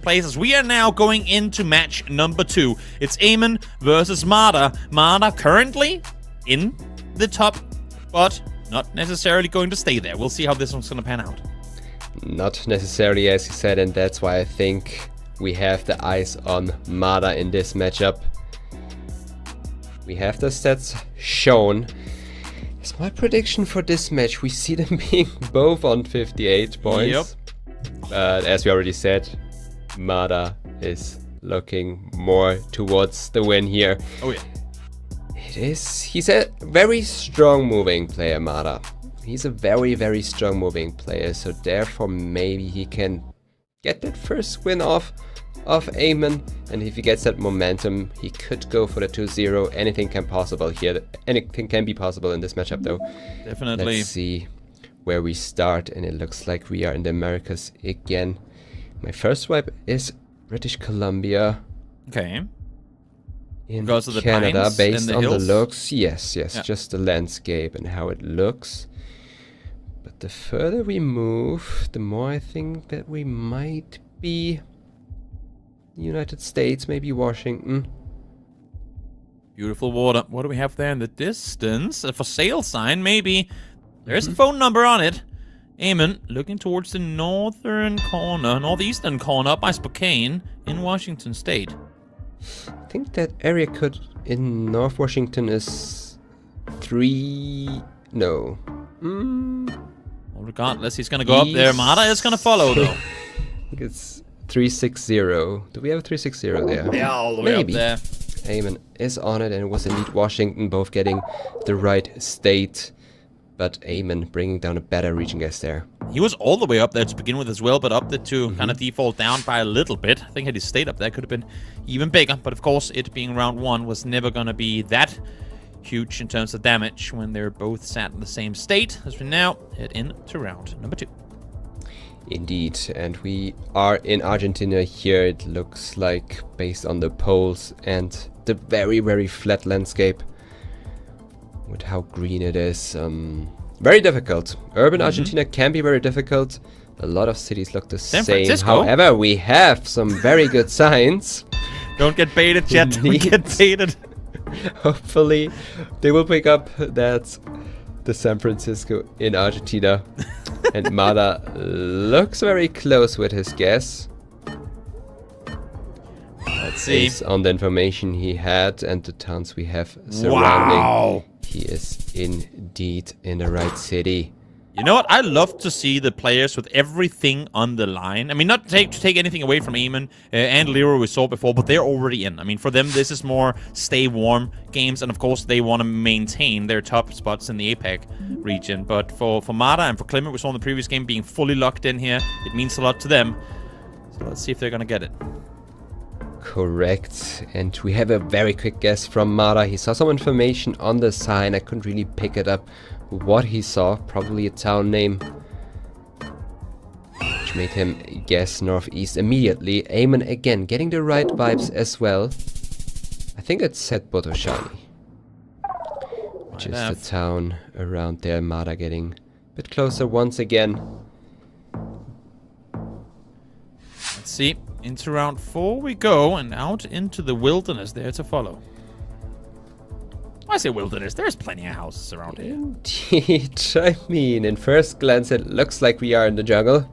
places. We are now going into match number 2. It's Eamonn versus Mada. Mada currently in the top, but not necessarily going to stay there. We'll see how this one's going to pan out. Not necessarily, as you said, and that's why I think we have the eyes on Mada in this matchup. We have the stats shown. It's my prediction for this match. We see them being both on 58 points. Yep. But as we already said, Mada is looking more towards the win here. Oh yeah. He's a very strong moving player, Mada. He's a very, very strong moving player, so therefore maybe he can get that first win off of Eamonn, and if he gets that momentum, he could go for the 2-0. Anything can possible here. Anything can be possible in this matchup, though. Definitely. Let's see where we start, and it looks like we are in the Americas again. My first swipe is British Columbia. Okay. In Because of the Canada, pines based and the on hills? the looks. Yes, Yeah. just the landscape and how it looks. But the further we move, the more I think that we might be the United States, maybe Washington. Beautiful water. What do we have there in the distance? A for sale sign, maybe. There's a phone number on it. Eamonn looking towards the northeastern corner up by Spokane in Washington State. I think that area code in North Washington is 3... No. Well, regardless, he's going to go up there. Mada is going to follow, though. I think it's 360. Do we have a 360 there? Yeah, all the way Maybe. up there. Eamonn is on it, and it was indeed Washington, both getting the right state. But Eamonn bringing down a better region guess there. He was all the way up there to begin with as well, but upped it to kind of default down by a little bit. I think had he stayed up there, could have been even bigger. But of course, it being round 1 was never going to be that huge in terms of damage when they're both sat in the same state, as we now head into round number 2. Indeed, and we are in Argentina here. It looks like, based on the poles and the very, very flat landscape, with how green it is, very difficult. Urban Argentina can be very difficult. A lot of cities look the San same. Francisco. However, we have some very good signs. Don't get baited, Jet. Don't get baited. Hopefully, they will pick up that the San Francisco in Argentina. And Mada looks very close with his guess. Let's see. Based on the information he had and the towns we have surrounding. Wow. He is indeed in the right city. You know what? I love to see the players with everything on the line. I mean, not to take anything away from Eamonn and Leroy we saw before, but they're already in. I mean, for them, this is more stay warm games, and of course, they want to maintain their top spots in the APAC region. But for Mada and for Clement, we saw in the previous game being fully locked in here. It means a lot to them. So let's see if they're going to get it. Correct. And we have a very quick guess from Mada. He saw some information on the sign. I couldn't really pick it up what he saw. Probably a town name, which made him guess northeast immediately. Eamonn again getting the right vibes as well. I think it's said Botoshani, which is the town around there. Mada getting a bit closer once again. Let's see. Into round 4 we go, and out into the wilderness there to follow. I say wilderness, there's plenty of houses around here. Indeed. I mean, in first glance it looks like we are in the jungle.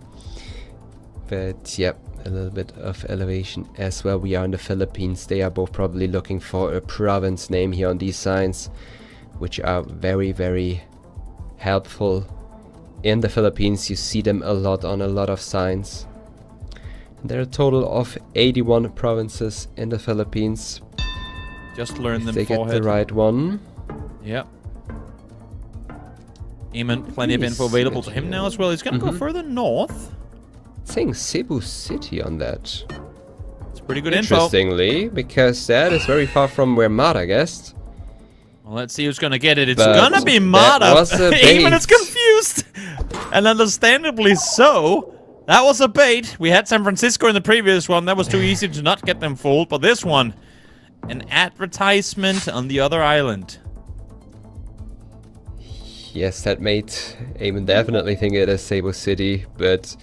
But yep, a little bit of elevation as well. We are in the Philippines. They are both probably looking for a province name here on these signs, which are very, very helpful. In the Philippines, you see them a lot on a lot of signs. There are a total of 81 provinces in the Philippines. Just learn them they get forehead. the right one. Yep. Eamonn, plenty of info available to him now as well. He's going to go further north. It's saying Cebu City on that. It's pretty good info. Interestingly, because that is very far from where Mada guessed. Well, let's see who's going to get it. It's But going to be Mada. that was a bait. Eamonn is confused. And understandably so. That was a bait. We had San Francisco in the previous one. That was too easy to not get them fooled. But this one, an advertisement on the other island. Yes, that made Eamonn definitely think it is Cebu City, but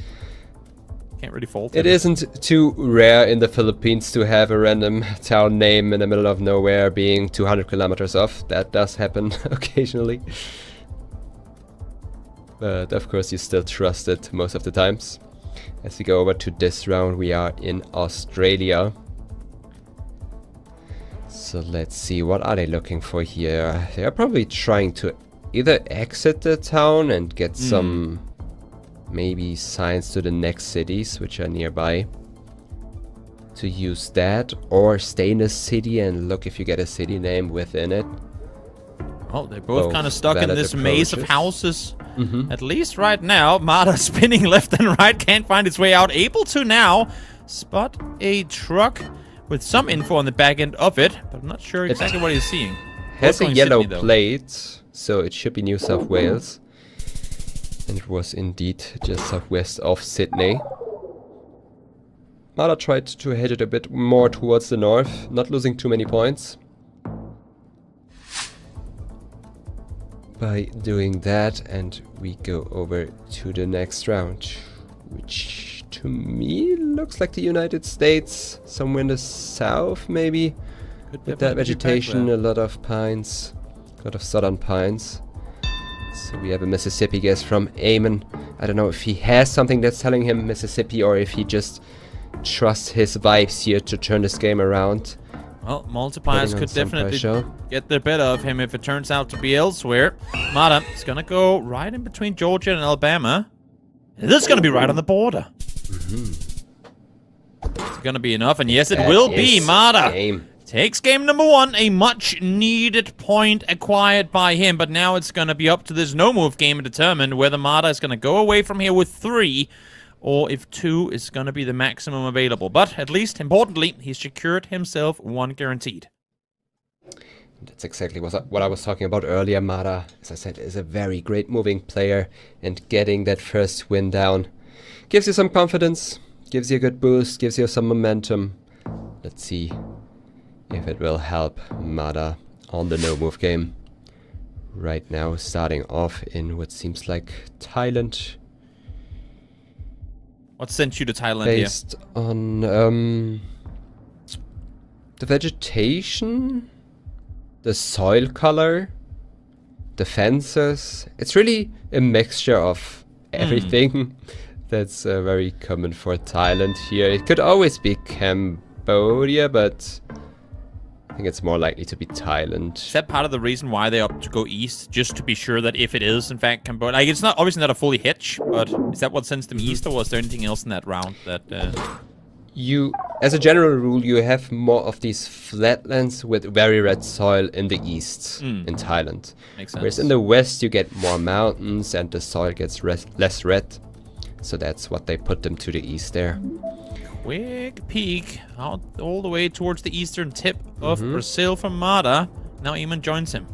Can't really fault It isn't too rare in the Philippines to have a random town name in the middle of nowhere being 200 kilometers off. That does happen occasionally. But of course you still trust it most of the times. As we go over to this round, we are in Australia. So let's see, what are they looking for here? They are probably trying to either exit the town and get some maybe signs to the next cities which are nearby. To use that, or stay in the city and look if you get a city name within it. Oh, they're both kind of stuck in this maze of houses. Mm-hmm. At least right now, Mada spinning left and right, can't find its way out. Able to now spot a truck with some info on the back end of it, but I'm not sure exactly what he's seeing. Has a yellow plate, so it should be New South Wales. And it was indeed just southwest of Sydney. Mada tried to hit it a bit more towards the north, not losing too many points. By doing that, and we go over to the next round, which to me looks like the United States, somewhere in the south maybe. With that vegetation, a lot of pines, a lot of southern pines. So we have a Mississippi guess from Eamonn. I don't know if he has something that's telling him Mississippi or if he just trusts his vibes here to turn this game around. Well, multipliers could definitely get the better of him if it turns out to be elsewhere. Mada is going to go right in between Georgia and Alabama. This is going to be right on the border. It's going to be enough, and yes, it will be. Mada takes game number 1, a much-needed point acquired by him, but now it's going to be up to this no-move game to determine whether Mada is going to go away from here with 3, or if 2 is going to be the maximum available. But at least, importantly, he's secured himself 1 guaranteed. That's exactly what I was talking about earlier. Mada, as I said, is a very great moving player, and getting that first win down gives you some confidence, gives you a good boost, gives you some momentum. Let's see if it will help Mada on the no-move game. Right now, starting off in what seems like Thailand. What sent you to Thailand Based on the vegetation, the soil color, the fences. It's really a mixture of everything. That's very common for Thailand here. It could always be Cambodia, but I think it's more likely to be Thailand. Is that part of the reason why they opt to go east? Just to be sure that if it is, in fact, Cambodia... Like, it's not obviously not a fully hitch, but is that what sends them east, or was there anything else in that round that... You, as a general rule, you have more of these flatlands with very red soil in the east in Thailand. Makes sense. Whereas in the west, you get more mountains and the soil gets less red. So that's what they put them to the east there. Quick peek out all the way towards the eastern tip of Brazil from Mada. Now Eamonn joins him.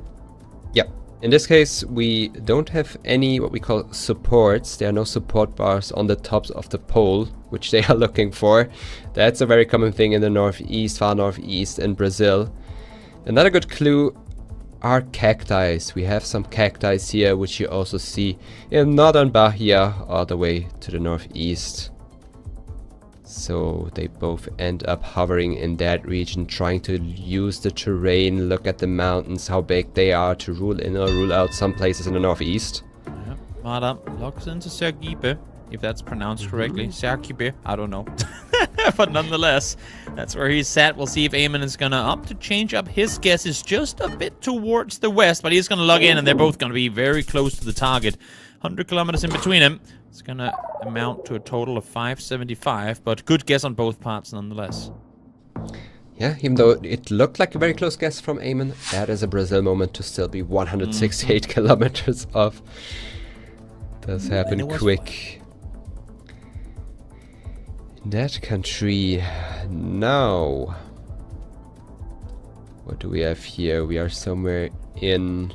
Yep. In this case, we don't have any what we call supports. There are no support bars on the tops of the pole, which they are looking for. That's a very common thing in the northeast, far northeast in Brazil. Another good clue are cacti. We have some cacti here, which you also see in northern Bahia, all the way to the northeast. So they both end up hovering in that region, trying to use the terrain, look at the mountains, how big they are, to rule in or rule out some places in the northeast. Yeah. Mada locks into Sergipe, if that's pronounced correctly. Sergipe, I don't know. But nonetheless, that's where he's at. We'll see if Eamonn is going to opt to change up his guesses just a bit towards the west, but he's going to log in, and they're both going to be very close to the target. 100 kilometers in between them. It's going to amount to a total of 575, but good guess on both parts nonetheless. Yeah, even though it looked like a very close guess from Eamonn, that is a Brazil moment to still be 168 kilometers off. Does happen quick. In that country, now, what do we have here? We are somewhere in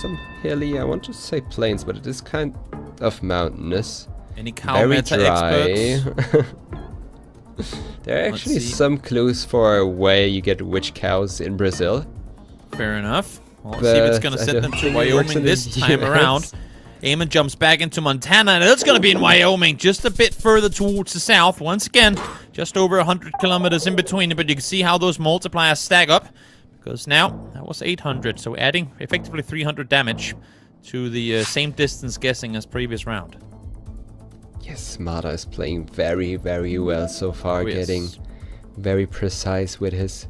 some hilly, I want to say plains, but it is kind of mountainous. Any cow meta experts? There are actually some clues for where you get which cows in Brazil. Fair enough. Well, let's see if it's going to send them to Wyoming this time around. Eamonn jumps back into Montana, and it's going to be in Wyoming, just a bit further towards the south. Once again, just over 100 kilometers in between, but you can see how those multipliers stack up. Because now, that was 800, so adding effectively 300 damage to the same distance guessing as previous round. Yes, Mada is playing very, very well so far, Oh, yes. getting very precise with his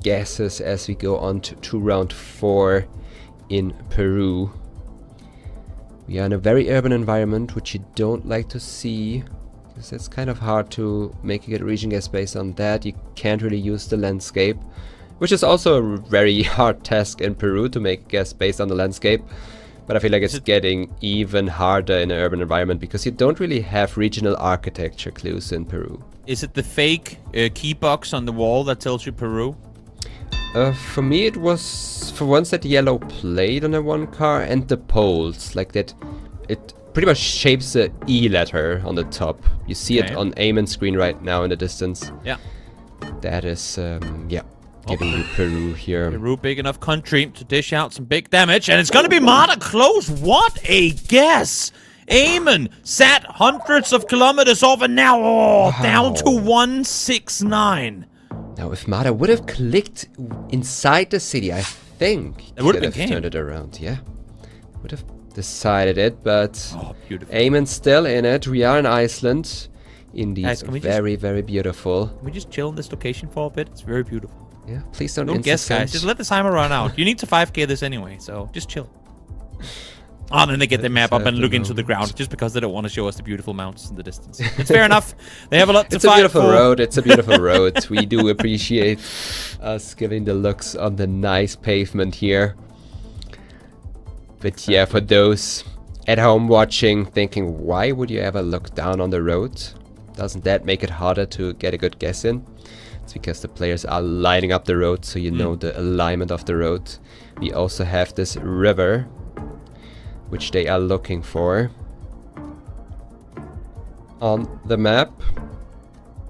guesses as we go on to round 4 in Peru. We are in a very urban environment, which you don't like to see, because it's kind of hard to make a good region guess based on that. You can't really use the landscape, which is also a very hard task in Peru to make a guess based on the landscape. But I feel like it's getting even harder in an urban environment because you don't really have regional architecture clues in Peru. Is it the fake key box on the wall that tells you Peru? For me it was for once that yellow plate on the one car and the poles, like that it pretty much shapes the E letter on the top. You see it on Eamonn's screen right now in the distance. Yeah. That is, yeah. Giving you Peru here. Peru, big enough country to dish out some big damage, and it's gonna be Mada close. What a guess! Eamonn sat hundreds of kilometers off, and now down to 169. Now, if Mada would have clicked inside the city, I think it would have turned it around. Yeah, would have decided it, but beautiful. Eamonn's still in it. We are in Iceland, in these very, very beautiful. Can we just chill in this location for a bit? It's very beautiful. Yeah, please don't guess, guys. Just let the timer run out. You need to 5k this anyway, so just chill. Oh, and then they get the map up and look into the ground just because they don't want to show us the beautiful mountains in the distance. It's fair enough. They have a lot to fight for. It's a beautiful road. It's a beautiful road. We do appreciate us giving the looks on the nice pavement here. But yeah, for those at home watching, thinking, why would you ever look down on the road? Doesn't that make it harder to get a good guess in? It's because the players are lining up the road, so you know the alignment of the road. We also have this river, which they are looking for on the map.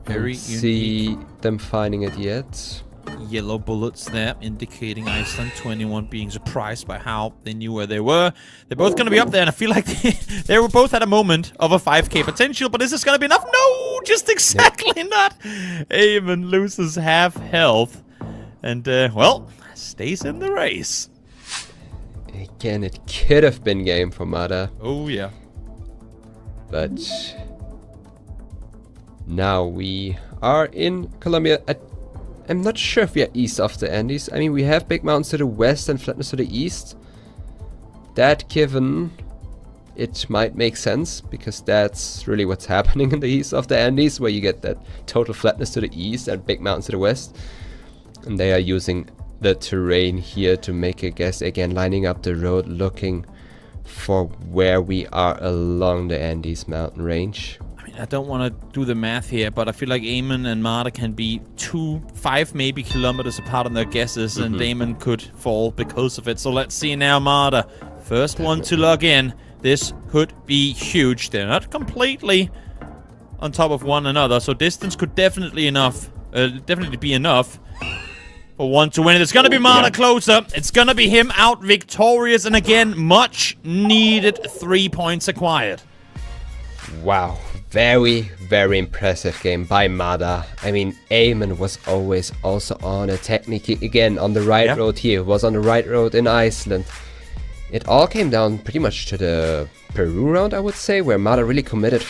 Very see them finding it yet. Yellow bullets there indicating Iceland. 21 being surprised by how they knew where they were. They're both going to be up there, and I feel like they were both at a moment of a 5k potential, but is this going to be enough? No, just exactly not. Eamonn loses half health and, well, stays in the race. Again, it could have been game for Mada. Oh, yeah. But now we are in Colombia. I'm not sure if we are east of the Andes. I mean, we have big mountains to the west and flatness to the east. That given, it might make sense, because that's really what's happening in the east of the Andes, where you get that total flatness to the east and big mountains to the west. And they are using the terrain here to make a guess, again lining up the road, looking for where we are along the Andes mountain range. I don't want to do the math here, but I feel like Eamonn and Mada can be 5 maybe kilometers apart on their guesses, and Eamonn could fall because of it. So let's see now, Mada. First one to log in. This could be huge. They're not completely on top of one another, so distance could definitely be enough for one to win it. It's going to be Mada closer. It's going to be him out victorious, and again, much needed 3 points acquired. Wow. Very, very impressive game by Mada. I mean, Eamonn was always also on a technique again on the right road here. Was on the right road in Iceland. It all came down pretty much to the Peru round, I would say, where Mada really committed